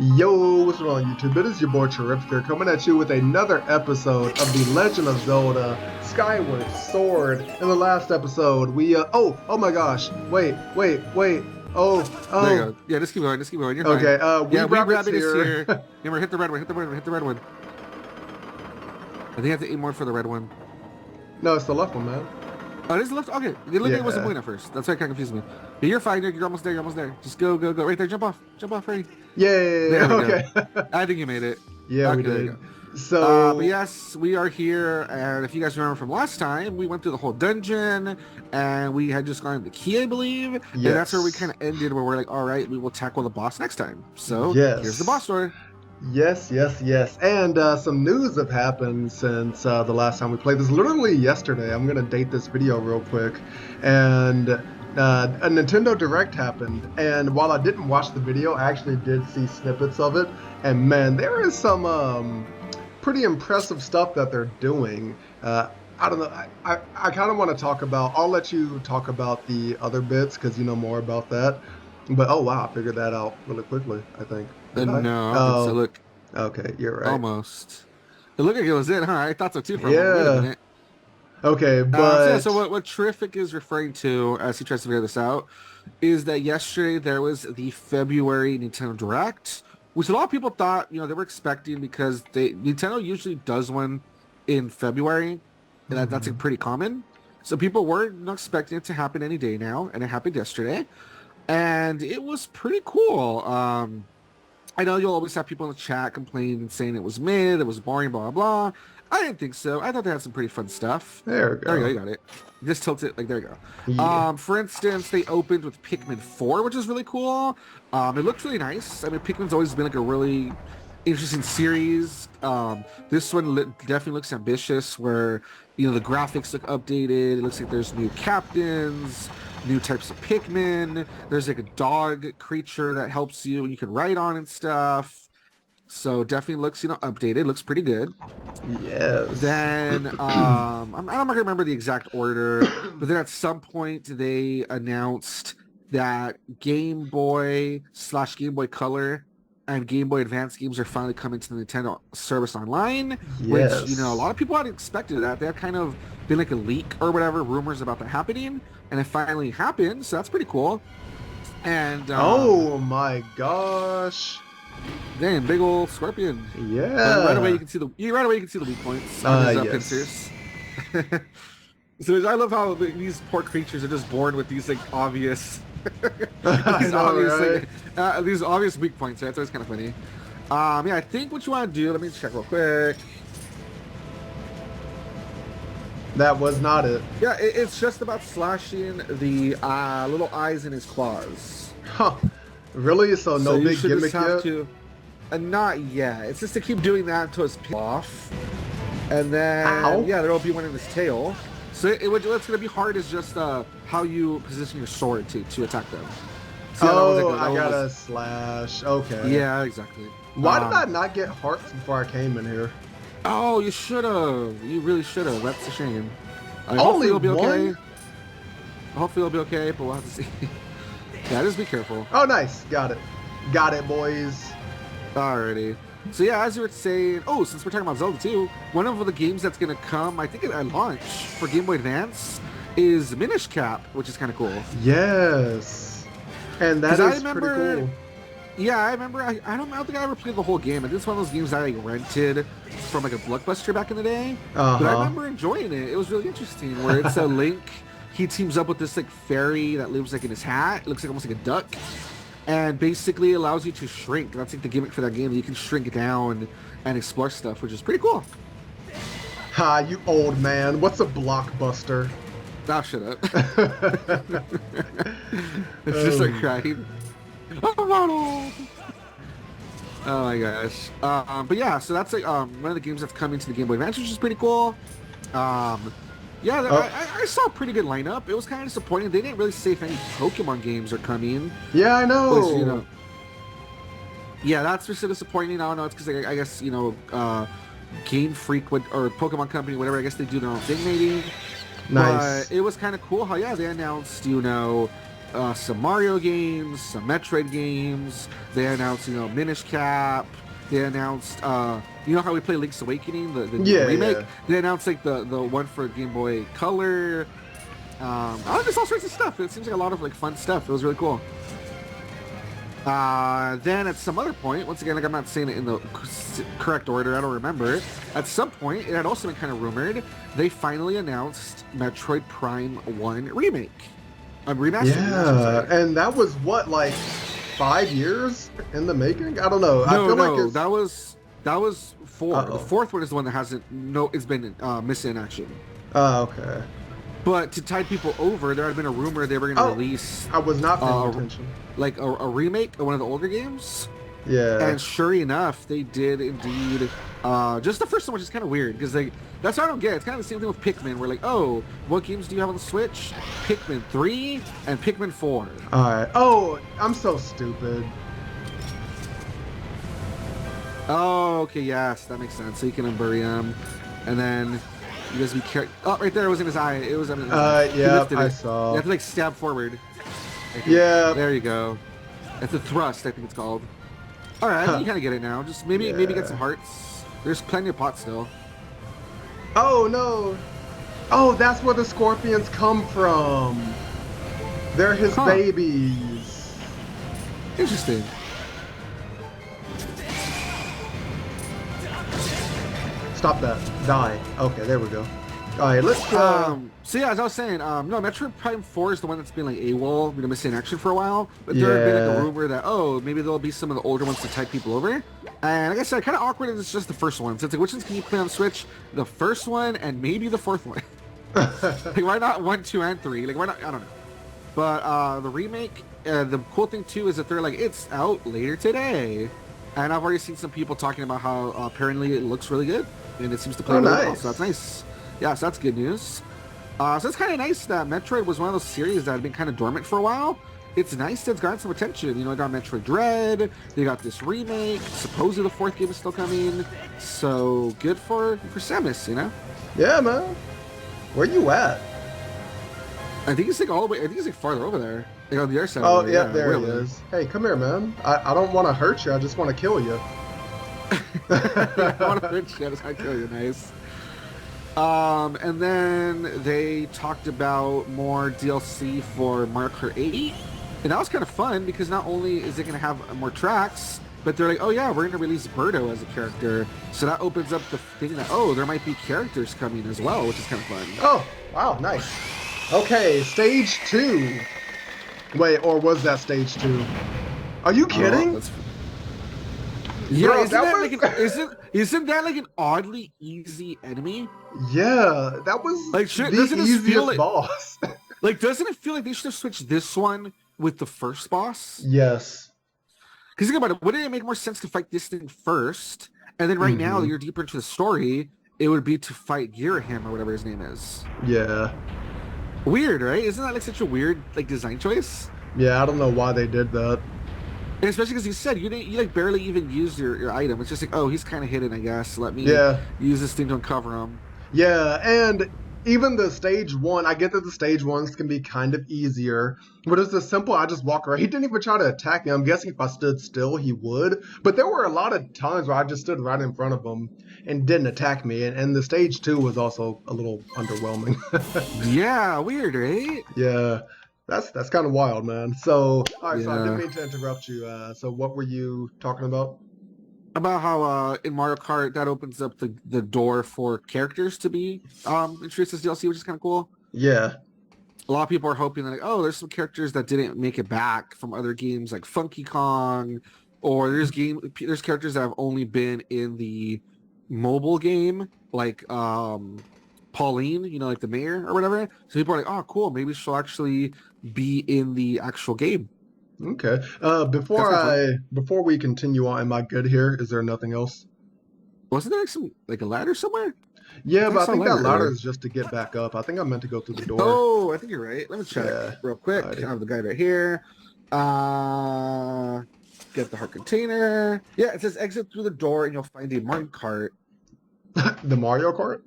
Yo, what's going on YouTube? It is your boy Charific here, coming at you with another episode of The Legend of Zelda Skyward Sword. In the last episode, we oh my gosh. Wait. Oh. There you go. Yeah, just keep going. You're okay, fine. we rabbit is here. Remember, hit the red one. I think I have to aim more for the red one. No, it's the left one, man. Oh, it is the left? Okay. It wasn't moving at first. That's why it kind of confused me. But you're fine, Nick. You're almost there. Just go. Right there. Jump off, Freddy. Yay! Okay. I think you made it. Yeah, okay, we did. So, but yes, we are here, and if you guys remember from last time, we went through the whole dungeon, and we had just gone to the key, I believe, and that's where we kind of ended, where we're like, all right, we will tackle the boss next time. So, here's the boss story. Yes. And some news have happened since the last time we played. This literally yesterday. I'm going to date this video real quick. And a Nintendo Direct happened. And while I didn't watch the video, I actually did see snippets of it. And man, there is some pretty impressive stuff that they're doing. I don't know. I kind of want to talk about, I'll let you talk about the other bits because you know more about that. But oh wow, I figured that out really quickly, I think. No, so look. Okay, you're right. Almost. It looked like it was it, huh? I thought so too for a moment. Wait a minute. Okay, but... so what Charific is referring to, as he tries to figure this out, is that yesterday there was the February Nintendo Direct, which a lot of people thought, they were expecting because Nintendo usually does one in February, and that's pretty common. So people were not expecting it to happen any day now, and it happened yesterday. And it was pretty cool. I know you'll always have people in the chat complaining and saying it was mid, it was boring, blah, blah. I didn't think so. I thought they had some pretty fun stuff. There we go. There you go, you got it. Just tilt it, there you go. Yeah. For instance, they opened with Pikmin 4, which is really cool. It looked really nice. I mean, Pikmin's always been like a really interesting series. This one definitely looks ambitious, where, the graphics look updated. It looks like there's new captains, new types of Pikmin. There's like a dog creature that helps you and you can ride on and stuff. So definitely looks, updated. Looks pretty good. Yes. Then, I'm not going to remember the exact order, but then at some point they announced that Game Boy/Game Boy Color and Game Boy Advance games are finally coming to the Nintendo service online, which, a lot of people hadn't expected that. They had kind of been like a leak or whatever, rumors about that happening, and it finally happened, so that's pretty cool. And oh my gosh. Damn, big old scorpion. Yeah. Right away you can see the weak points on his pincers. So I love how these poor creatures are just born with these like obvious these obvious weak points, right? So it's kind of funny. Yeah, I think what you want to do, let me check real quick. That was not it. Yeah, it's just about slashing the little eyes in his claws. Huh. Really? So no big gimmick yet? Not yet. It's just to keep doing that until it's peeled off. And then, yeah, there'll be one in his tail. So what's going to be hard is just how you position your sword to attack them. See, I got a slash. Okay. Yeah, exactly. Why did I not get hearts before I came in here? Oh, you should have. You really should have. That's a shame. Only hopefully it'll be one? okay. Hopefully it'll be okay, but we'll have to see. Yeah, just be careful. Oh, nice. Got it, boys. Alrighty. So yeah, as you were saying, since we're talking about Zelda too, one of the games that's going to come, I think at launch for Game Boy Advance, is Minish Cap, which is kind of cool. Yes. And that is pretty cool. Yeah, I remember, I don't think I ever played the whole game. I think it's one of those games that I rented from like a Blockbuster back in the day. But I remember enjoying it. It was really interesting, where it's a Link, he teams up with this like fairy that lives like in his hat. It looks like almost like a duck. And basically allows you to shrink. That's like the gimmick for that game. You can shrink down and explore stuff, which is pretty cool. Ha, you old man. What's a Blockbuster? Oh, shut up. It's just like crying. Oh my gosh. But yeah, so that's like one of the games that's coming to the Game Boy Advance, which is pretty cool. Yeah, I saw a pretty good lineup. It was kind of disappointing. They didn't really say if any Pokemon games are coming. Yeah, I know. Which, yeah, that's just disappointing. I don't know. It's because I guess Game Freak or Pokemon Company, whatever. I guess they do their own thing, maybe. Nice. But it was kind of cool how they announced some Mario games, some Metroid games. They announced, Minish Cap. They announced, you know how we play Link's Awakening, the remake? Yeah. They announced like the one for Game Boy Color. There's all sorts of stuff. It seems like a lot of like fun stuff. It was really cool. Then at some other point, once again, like I'm not saying it in the correct order, I don't remember. At some point, it had also been kind of rumored, they finally announced Metroid Prime 1 remake. Remastered. Yeah, and that was what, like 5 years in the making? I don't know. No, I feel no, like it's... that was 4. Uh-oh. The fourth one is the one that hasn't. No, it's been missing in action. Oh, okay. But to tide people over, there had been a rumor they were going to release. I was not paying attention. Like a remake of one of the older games. Yeah. And sure enough, they did indeed. Just the first one, which is kind of weird because that's what I don't get. It's kind of the same thing with Pikmin. We're like, oh, what games do you have on the Switch? Pikmin 3 and Pikmin 4. All right. Oh, I'm so stupid. Oh, okay, yes, that makes sense. So you can unbury him, and then you guys be careful. Oh, right there, it was in his eye. It was. Yeah, I saw. You have to like stab forward. Yeah. There you go. That's a thrust, I think it's called. All right, you kind of get it now. Just maybe get some hearts. There's plenty of pots still. Oh no! Oh, that's where the scorpions come from. They're his babies. Interesting. Stop that. Die. Okay, there we go. Alright, let's so yeah, as I was saying, no, Metroid Prime 4 is the one that's been like AWOL, missing in action for a while. But there had been like a rumor that, maybe there'll be some of the older ones to tide people over. And like I said, kind of awkward that it's just the first one. So it's like, which ones can you play on Switch? The first one and maybe the fourth one. Like, why not 1, 2, and 3? Like, why not? I don't know. But the remake, the cool thing too is that they're like, it's out later today. And I've already seen some people talking about how apparently it looks really good. And it seems to play really well, so that's nice. Yeah, so that's good news. So it's kind of nice that Metroid was one of those series that had been kind of dormant for a while. It's nice that it's gotten some attention. You know, I got Metroid Dread, they got this remake, supposedly the fourth game is still coming. So good for Samus, you know? Yeah, man. Where you at? I think it's like all the way, I think it's like farther over there. Like on the other side. Oh, yeah, there he is. Hey, come here, man. I don't want to hurt you, I just want to kill you. I want to hurt you, I just want to kill you, nice. And then they talked about more DLC for Mario Kart 8. And that was kind of fun because not only is it going to have more tracks, but they're like, oh yeah, we're going to release Birdo as a character. So that opens up the thing that, there might be characters coming as well, which is kind of fun. Oh, wow, nice. Okay, stage 2. Wait, or was that stage 2? Are you kidding? Yeah, bro, isn't that like an oddly easy enemy? Yeah, that was like the easiest boss. Like, doesn't it feel like they should have switched this one with the first boss? Yes. Because think about it, wouldn't it make more sense to fight this thing first? And then right now, you're deeper into the story, it would be to fight Girahim or whatever his name is. Yeah. Weird, right? Isn't that like such a weird like design choice? Yeah, I don't know why they did that. And especially because you said you like barely even used your item. It's just like, he's kind of hidden, I guess. Let me use this thing to uncover him. Yeah, and even the stage 1, I get that the stage 1s can be kind of easier, but it's a simple, I just walk around. He didn't even try to attack me. I'm guessing if I stood still, he would. But there were a lot of times where I just stood right in front of him and didn't attack me. And the stage 2 was also a little underwhelming. Yeah, weird, right? Yeah. That's kind of wild, man. So, all right, so I didn't mean to interrupt you. So what were you talking about? About how in Mario Kart, that opens up the door for characters to be introduced as DLC, which is kind of cool. Yeah. A lot of people are hoping that, like, there's some characters that didn't make it back from other games like Funky Kong, or there's characters that have only been in the mobile game, like Pauline, you know, like the mayor or whatever. So people are like, oh, cool, maybe she'll actually be in the actual game. Okay. Before we continue on, am I good here? Is there nothing else? Wasn't there like a ladder somewhere? Yeah, but I think that ladder is just to get back up. I think I meant to go through the door. Oh, I think you're right. Let me check real quick. I have the guy right here. Get the heart container. Yeah, it says exit through the door and you'll find a Mario Kart. The Mario Kart?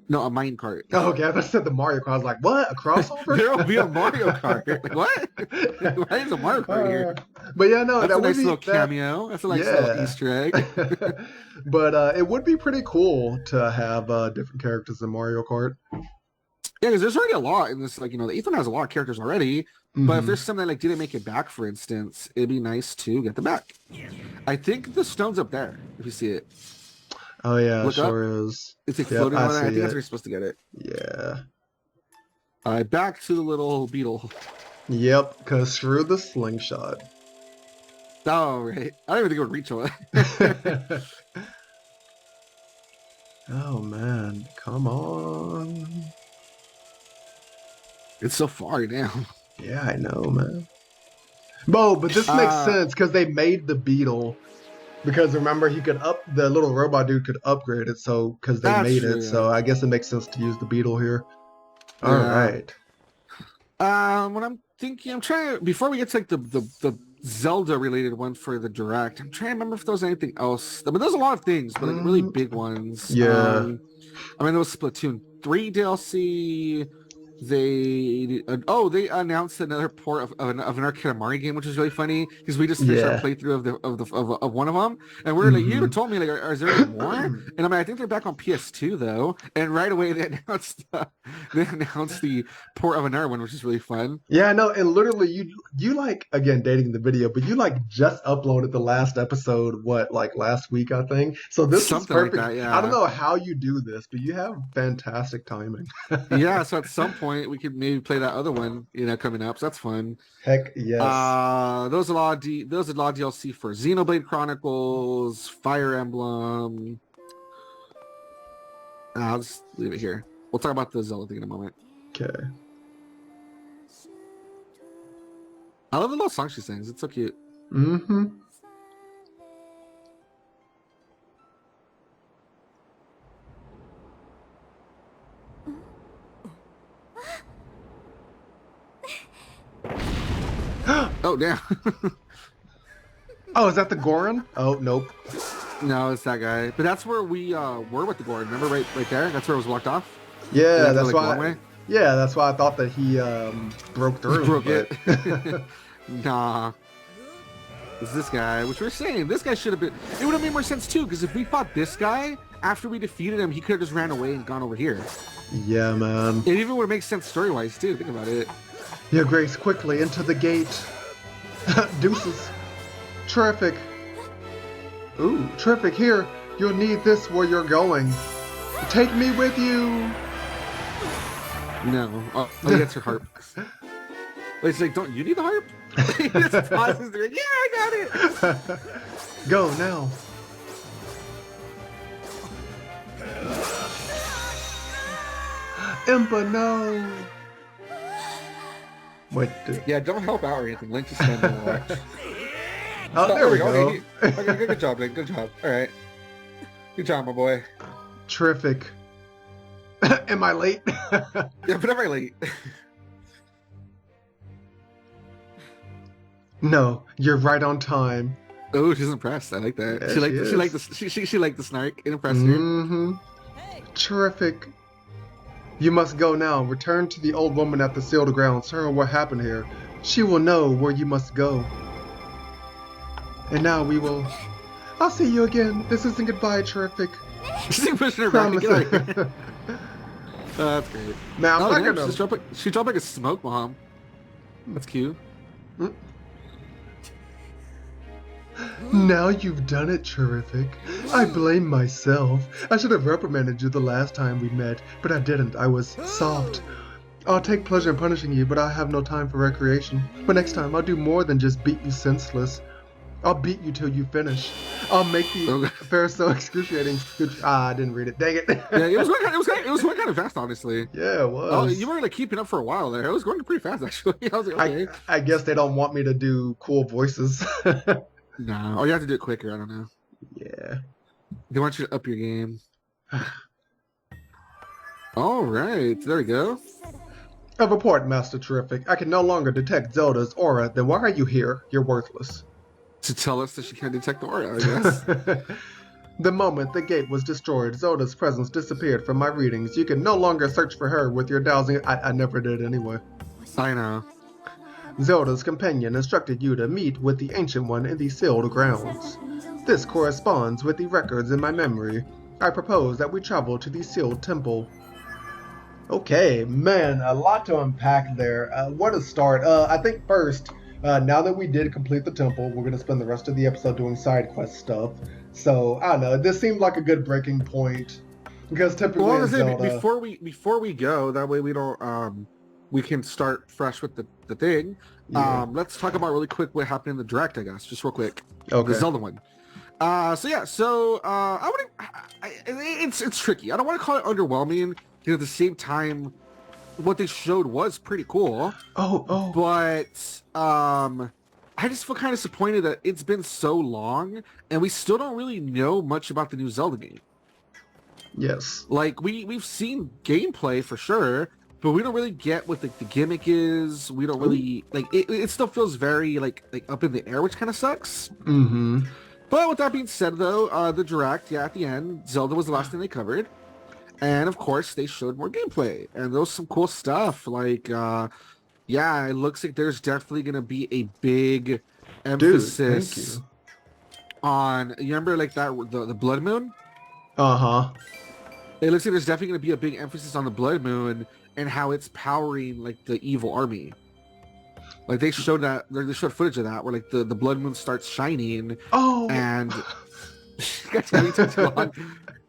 No, a mine cart. Oh, okay, I thought I said the Mario Kart. I was like, what? A crossover? There will be a Mario Kart. Like, what? Why is a Mario Kart here? But yeah, no, That's that a would nice be little cameo. That's a nice little Easter egg. But it would be pretty cool to have different characters in Mario Kart. Yeah, because there's already a lot in this. Like, the 8th one has a lot of characters already. But if there's something like didn't make it back, for instance, it'd be nice to get them back. I think the stone's up there, if you see it. Oh yeah, Look sure is. It's like floating on there. I think that's where you're supposed to get it. Yeah. Alright, back to the little beetle. Yep, because screw the slingshot. Oh, right. I don't even think it would reach on it. Oh man, come on. It's so far now. Yeah, I know, man. But this makes sense because they made the beetle. Because remember, the little robot dude could upgrade it, so because they made it. Yeah. So I guess it makes sense to use the beetle here. All right. What I'm thinking, I'm trying before we get to like the Zelda related one for the direct. I'm trying to remember if there was anything else. I mean, there's a lot of things, but like really big ones. Yeah. I mean, there was Splatoon 3 DLC. They announced another port of an Katamari game, which is really funny because we just finished our playthrough of one of them, and we're like, you even told me like, is there any more? And I mean, I think they're back on PS2 though, and right away they announced the port of another one, which is really fun. Yeah, no, and literally you like, again, dating the video, but you like just uploaded the last episode last week, I think. So this is perfect. Like that, yeah. I don't know how you do this, but you have fantastic timing. Yeah, so at some point we could maybe play that other one, coming up. So that's fun. Heck yes. Those are a lot of DLC for Xenoblade Chronicles, Fire Emblem. I'll just leave it here. We'll talk about the Zelda thing in a moment. Okay. I love the little song she sings. It's so cute. Mm-hmm. Oh, damn. Oh, is that the Goron? Oh, nope. No, it's that guy. But that's where we were with the Goron. Remember right there? That's where it was blocked off? Yeah, that's why. Yeah, that's why I thought that he broke through. Broke it. Nah. It's this guy, which we're saying. This guy should have been... It would have made more sense, too, because if we fought this guy, after we defeated him, he could have just ran away and gone over here. Yeah, man. It even would make sense story-wise, too. Think about it. Your Grace, quickly into the gate. Deuces. Charific. Ooh, Charific, here. You'll need this where you're going. Take me with you. No. Oh, that's her harp. Wait, it's like, don't you need the harp? He just pauses there. Yeah, I got it. Go now. Impa, no. Wait. Yeah, don't help out or anything. Link just stand there and watch. Oh, there we go. Okay, good job, Link. Good job. All right. Good job, my boy. Terrific. Am I late? Yeah, but am I late? No, you're right on time. Oh, she's impressed. I like that. Yeah, she liked the snark. It impressed her. Mm-hmm. Hey. Terrific. You must go now. Return to the old woman at the sealed grounds. Tell her what happened here. She will know where you must go. And now we will... I'll see you again. This isn't goodbye, Charific. She's pushing her back. Get out of here. That's great. Now, I'm not gonna... She dropped like a smoke bomb. That's cute. Now you've done it, Charific. I blame myself. I should have reprimanded you the last time we met, but I didn't. I was soft. I'll take pleasure in punishing you, but I have no time for recreation. But next time, I'll do more than just beat you senseless. I'll beat you till you finish. I'll make the affair so excruciating. I didn't read it. Dang it. Yeah, it was going kind of fast, honestly. Yeah, it was. Oh, you were like keeping up for a while there. It was going pretty fast, actually. I was like, okay. I guess they don't want me to do cool voices. No, or you have to do it quicker. I don't know. Yeah. They want you to up your game. All right, there we go. A report, Master Charific. I can no longer detect Zelda's aura. Then why are you here? You're worthless. To tell us that she can't detect the aura, I guess. The moment the gate was destroyed, Zelda's presence disappeared from my readings. You can no longer search for her with your dowsing. I never did anyway. I know. Zelda's companion instructed you to meet with the Ancient One in the sealed grounds. This corresponds with the records in my memory. I propose that we travel to the sealed temple. Okay, man, a lot to unpack there. What a start. I think first, now that we did complete the temple, we're going to spend the rest of the episode doing side quest stuff. So, I don't know, this seemed like a good breaking point. Because typically in Zelda... Before we go, that way we don't, we can start fresh with the thing. Yeah. Let's talk about really quick what happened in the direct, I guess, just real quick. Okay. The Zelda one. It's tricky. I don't want to call it underwhelming. At the same time, what they showed was pretty cool. But I just feel kind of disappointed that it's been so long and we still don't really know much about the new Zelda game. Yes. Like we've seen gameplay for sure, but we don't really get what the gimmick is. We don't really like it. It still feels very like up in the air, which kind of sucks. Mm-hmm. But with that being said, though, the direct, at the end, Zelda was the last thing they covered. And, of course, they showed more gameplay. And there was some cool stuff. Like, it looks like there's definitely going to be a big emphasis on... You remember, like, the Blood Moon? Uh-huh. It looks like there's definitely going to be a big emphasis on the Blood Moon and how it's powering, like, the evil army. Like, they showed footage of that where, like, the Blood Moon starts shining. Oh! And...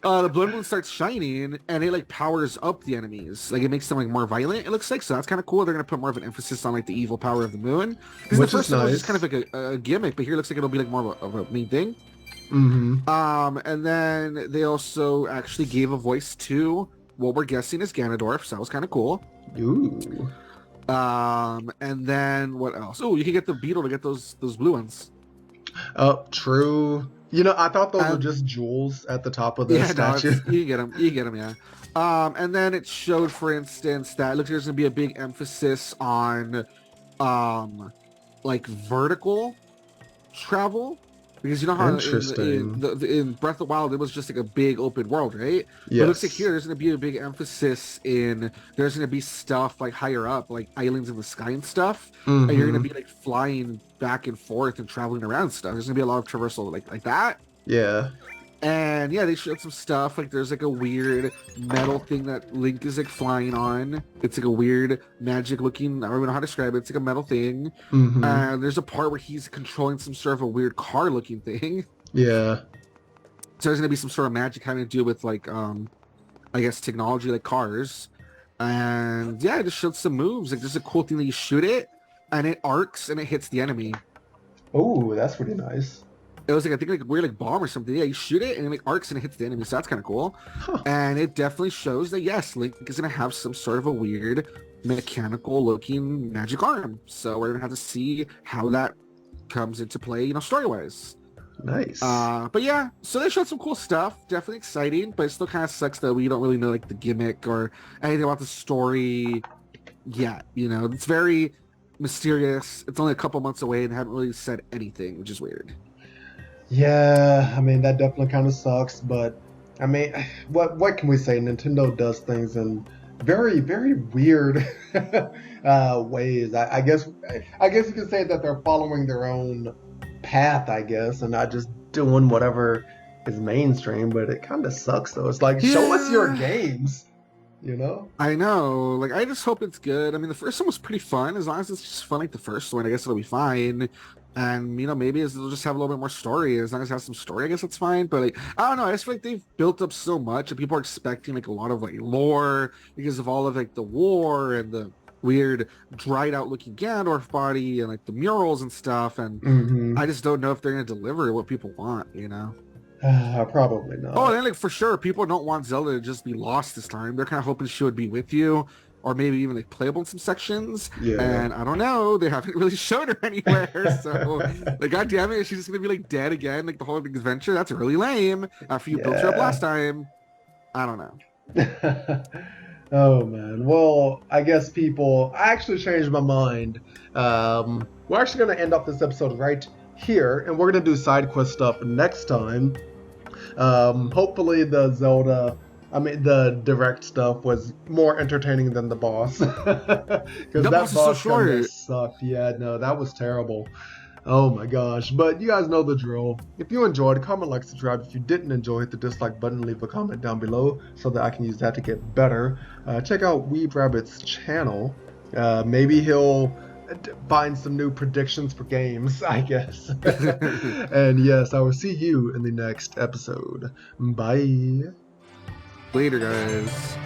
the Blood Moon starts shining, and it, like, powers up the enemies. Like, it makes them, like, more violent, it looks like. So that's kind of cool. They're going to put more of an emphasis on, like, the evil power of the moon. Because the first one was just kind of, like, a gimmick, but here it looks like it'll be, like, more of a main thing. Mm-hmm. And then they also actually gave a voice to what we're guessing is Ganondorf, so that was kind of cool. Ooh. And then what else? Oh, you can get the beetle to get those blue ones. Oh, true. You know, I thought those were just jewels at the top of the statue. No, you get them, yeah. And then it showed, for instance, that it looks like there's going to be a big emphasis on, like, vertical travel. Because you know how in Breath of the Wild, it was just like a big open world, right? Yes. But it looks like here, there's going to be a big emphasis in, there's going to be stuff like higher up, like islands in the sky and stuff. Mm-hmm. And you're going to be like flying back and forth and traveling around stuff. There's going to be a lot of traversal like that. Yeah. And yeah, they showed some stuff. Like there's like a weird metal thing that Link is like flying on. It's like a weird magic looking, I don't even know how to describe it. It's like a metal thing. Mm-hmm. And there's a part where he's controlling some sort of a weird car looking thing. Yeah. So there's gonna be some sort of magic having to do with like I guess technology like cars. And yeah, it just showed some moves. Like there's a cool thing that you shoot it and it arcs and it hits the enemy. Oh, that's pretty nice. It was like, I think like a weird like bomb or something. Yeah, you shoot it and it like arcs and it hits the enemy. So that's kind of cool. Huh. And it definitely shows that yes, Link is going to have some sort of a weird mechanical looking magic arm. So we're going to have to see how that comes into play, you know, story-wise. Nice. But yeah, so they showed some cool stuff. Definitely exciting, but it still kind of sucks that we don't really know like the gimmick or anything about the story yet. You know, it's very mysterious. It's only a couple months away and haven't really said anything, which is weird. Yeah, I mean, that definitely kind of sucks, but I mean, what can we say? Nintendo does things in very, very weird ways. I guess you could say that they're following their own path, I guess, and not just doing whatever is mainstream, but it kind of sucks, though. It's like, show us your games, you know? I know. Like, I just hope it's good. I mean, the first one was pretty fun. As long as it's just fun like the first one, I guess it'll be fine. And, you know, maybe it'll just have a little bit more story. As long as it has some story, I guess it's fine. But, like, I don't know. I just feel like they've built up so much and people are expecting, like, a lot of, like, lore because of all of, like, the war and the weird dried out looking Ganondorf body and, like, the murals and stuff. And I just don't know if they're going to deliver what people want, you know? Probably not. Oh, and, like, for sure, people don't want Zelda to just be lost this time. They're kind of hoping she would be with you. Or maybe even like playable in some sections. Yeah. And I don't know. They haven't really showed her anywhere. So, like, God damn it, she's just gonna be like dead again, like the whole adventure. That's really lame. After you built her up last time. I don't know. Oh man. Well, I guess I actually changed my mind. We're actually gonna end up this episode right here, and we're gonna do side quest stuff next time. Hopefully the direct stuff was more entertaining than the boss. Because The that boss is so boss kind of short. sucked. Yeah, no, that was terrible. Oh my gosh. But you guys know the drill. If you enjoyed, comment, like, subscribe. If you didn't enjoy, hit the dislike button, leave a comment down below so that I can use that to get better. Check out Weeb Rabbit's channel. Maybe he'll find some new predictions for games, I guess. And yes, I will see you in the next episode. Bye. Later, guys.